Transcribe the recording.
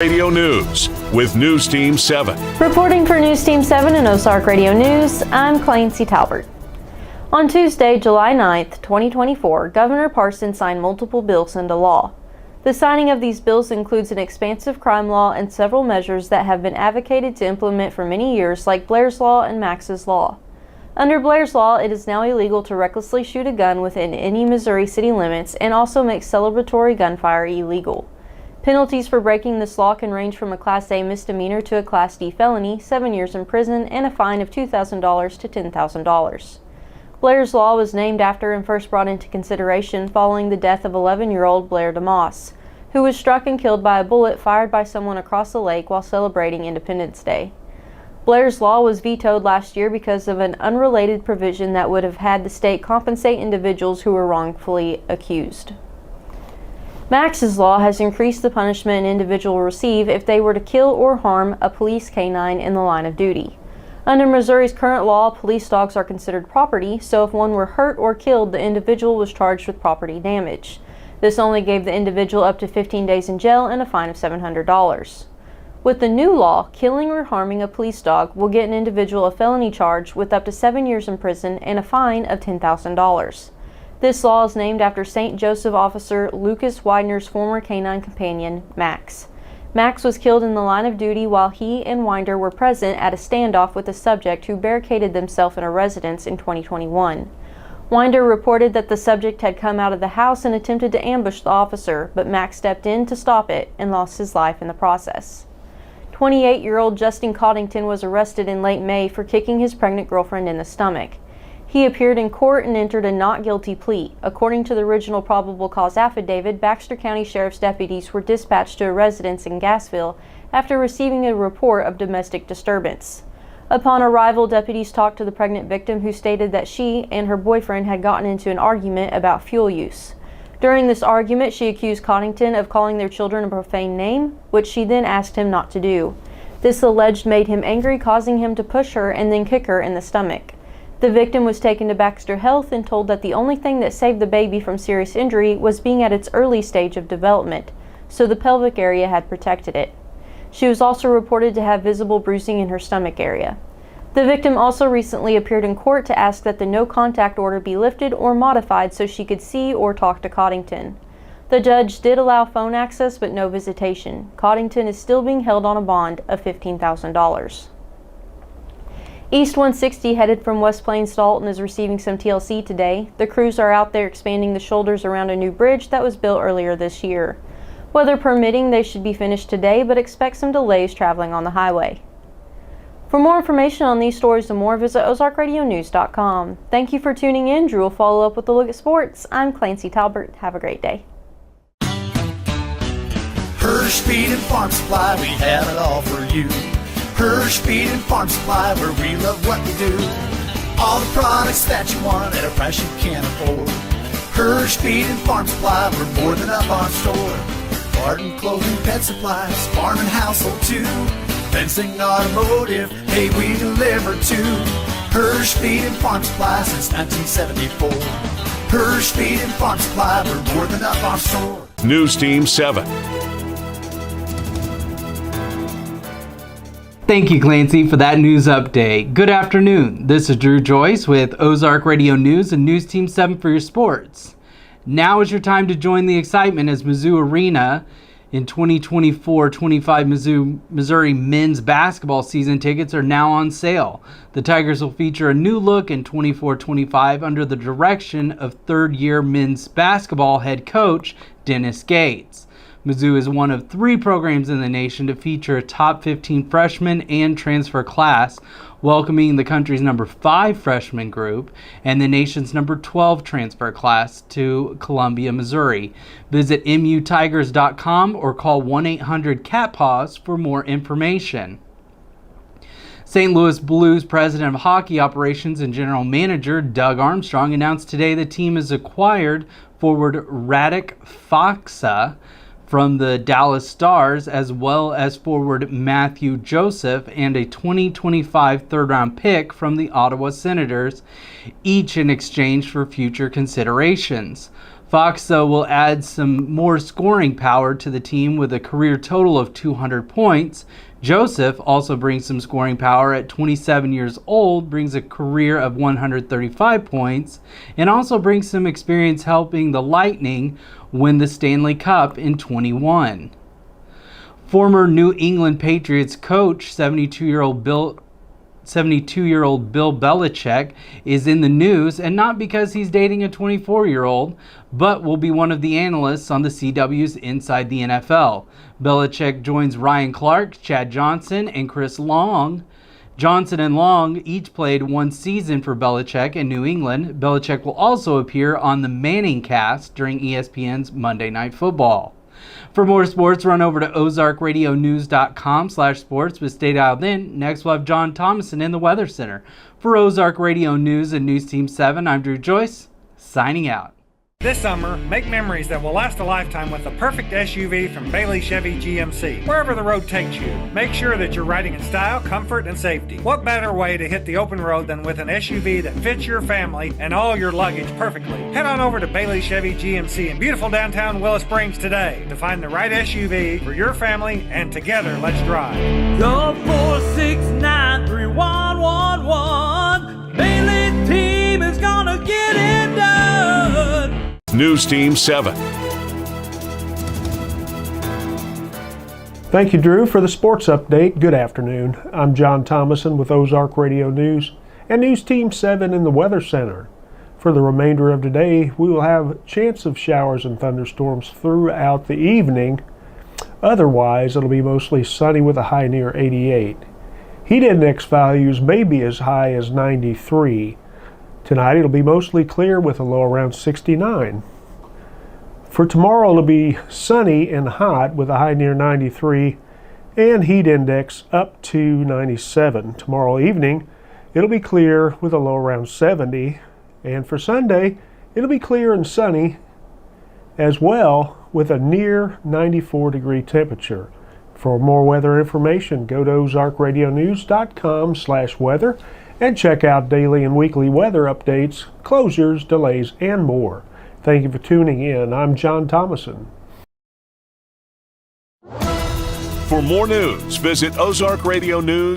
Radio News with News Team 7. Reporting for News Team 7 and Ozark Radio News, I'm Clancy Talbert. On Tuesday, July 9th, 2024, Governor Parson signed multiple bills into law. The signing of these bills includes an expansive crime law and several measures that have been advocated to implement for many years, like Blair's Law and Max's Law. Under Blair's Law, it is now illegal to recklessly shoot a gun within any Missouri city limits and also makes celebratory gunfire illegal. Penalties for breaking this law can range from a Class A misdemeanor to a Class D felony, 7 years in prison, and a fine of $2,000 to $10,000. Blair's Law was named after and first brought into consideration following the death of 11-year-old Blair DeMoss, who was struck and killed by a bullet fired by someone across the lake while celebrating Independence Day. Blair's Law was vetoed last year because of an unrelated provision that would have had the state compensate individuals who were wrongfully accused. Max's Law has increased the punishment an individual will receive if they were to kill or harm a police canine in the line of duty. Under Missouri's current law, police dogs are considered property, so if one were hurt or killed, the individual was charged with property damage. This only gave the individual up to 15 days in jail and a fine of $700. With the new law, killing or harming a police dog will get an individual a felony charge with up to 7 years in prison and a fine of $10,000. This law is named after St. Joseph officer Lucas Widener's former canine companion, Max. Max was killed in the line of duty while he and Winder were present at a standoff with a subject who barricaded themselves in a residence in 2021. Winder reported that the subject had come out of the house and attempted to ambush the officer, but Max stepped in to stop it and lost his life in the process. 28-year-old Justin Coddington was arrested in late May for kicking his pregnant girlfriend in the stomach. He appeared in court and entered a not guilty plea. According to the original probable cause affidavit, Baxter County Sheriff's deputies were dispatched to a residence in Gassville after receiving a report of domestic disturbance. Upon arrival, deputies talked to the pregnant victim, who stated that she and her boyfriend had gotten into an argument about fuel use. During this argument, she accused Coddington of calling their children a profane name, which she then asked him not to do. This alleged made him angry, causing him to push her and then kick her in the stomach. The victim was taken to Baxter Health and told that the only thing that saved the baby from serious injury was being at its early stage of development, so the pelvic area had protected it. She was also reported to have visible bruising in her stomach area. The victim also recently appeared in court to ask that the no contact order be lifted or modified so she could see or talk to Coddington. The judge did allow phone access but no visitation. Coddington is still being held on a bond of $15,000. East 160 headed from West Plains to Alton is receiving some TLC today. The crews are out there expanding the shoulders around a new bridge that was built earlier this year. Weather permitting, they should be finished today, but expect some delays traveling on the highway. For more information on these stories and more, visit ozarkradionews.com. Thank you for tuning in. Drew will follow up with a look at sports. I'm Clancy Talbert. Have a great day. Hirsch Feed and Farm Supply, we have it all for you. Hirsch Feed and Farm Supply, where we love what we do. All the products that you want at a price you can't afford. Hirsch Feed and Farm Supply, we're more than up on store. Garden, clothing, pet supplies, farm and household too. Fencing, automotive, hey, we deliver too. Hirsch Feed and Farm Supply since 1974. Hirsch Feed and Farm Supply, we're more than up on store. News Team 7. Thank you, Clancy, for that news update. Good afternoon. This is Drew Joyce with Ozark Radio News and News Team 7 for your sports. Now is your time to join the excitement as Mizzou Arena in 2024-25 Missouri men's basketball season tickets are now on sale. The Tigers will feature a new look in 24-25 under the direction of third-year men's basketball head coach Dennis Gates. Mizzou is one of 3 programs in the nation to feature a top 15 freshman and transfer class, welcoming the country's number 5 freshman group and the nation's number 12 transfer class to Columbia, Missouri. Visit mutigers.com or call 1-800-CAT-PAWS for more information. St. Louis Blues President of Hockey Operations and General Manager Doug Armstrong announced today the team has acquired forward Radek Faksa from the Dallas Stars, as well as forward Matthew Joseph and a 2025 third-round pick from the Ottawa Senators, each in exchange for future considerations. Fox, though, will add some more scoring power to the team with a career total of 200 points. Joseph also brings some scoring power at 27 years old, brings a career of 135 points, and also brings some experience helping the Lightning win the Stanley Cup in 21. Former New England Patriots coach, 72-year-old Bill Belichick, is in the news, and not because he's dating a 24-year-old, but will be one of the analysts on the CW's Inside the NFL. Belichick joins Ryan Clark, Chad Johnson, and Chris Long. Johnson and Long each played one season for Belichick in New England. Belichick will also appear on the Manning cast during ESPN's Monday Night Football. For more sports, run over to ozarkradionews.com/sports, but stay dialed in. Next, we'll have John Thomason in the Weather Center. For Ozark Radio News and News Team 7, I'm Drew Joyce, signing out. This summer, make memories that will last a lifetime with the perfect SUV from Bailey Chevy GMC. Wherever the road takes you, make sure that you're riding in style, comfort, and safety. What better way to hit the open road than with an SUV that fits your family and all your luggage perfectly? Head on over to Bailey Chevy GMC in beautiful downtown Willow Springs today to find the right SUV for your family, and together, let's drive. Go 4693111. Bailey team is gonna get it done. News Team 7. Thank you, Drew, for the sports update. Good afternoon. I'm John Thomason with Ozark Radio News and News Team 7 in the Weather Center. For the remainder of today, we will have a chance of showers and thunderstorms throughout the evening. Otherwise, it'll be mostly sunny with a high near 88. Heat index values may be as high as 93. Tonight it'll be mostly clear with a low around 69. For tomorrow it'll be sunny and hot with a high near 93 and heat index up to 97. Tomorrow evening it'll be clear with a low around 70. And for Sunday it'll be clear and sunny as well with a near 94 degree temperature. For more weather information, go to ozarkradionews.com/weather and check out daily and weekly weather updates, closures, delays, and more. Thank you for tuning in. I'm John Thomason. For more news, visit Ozark Radio News.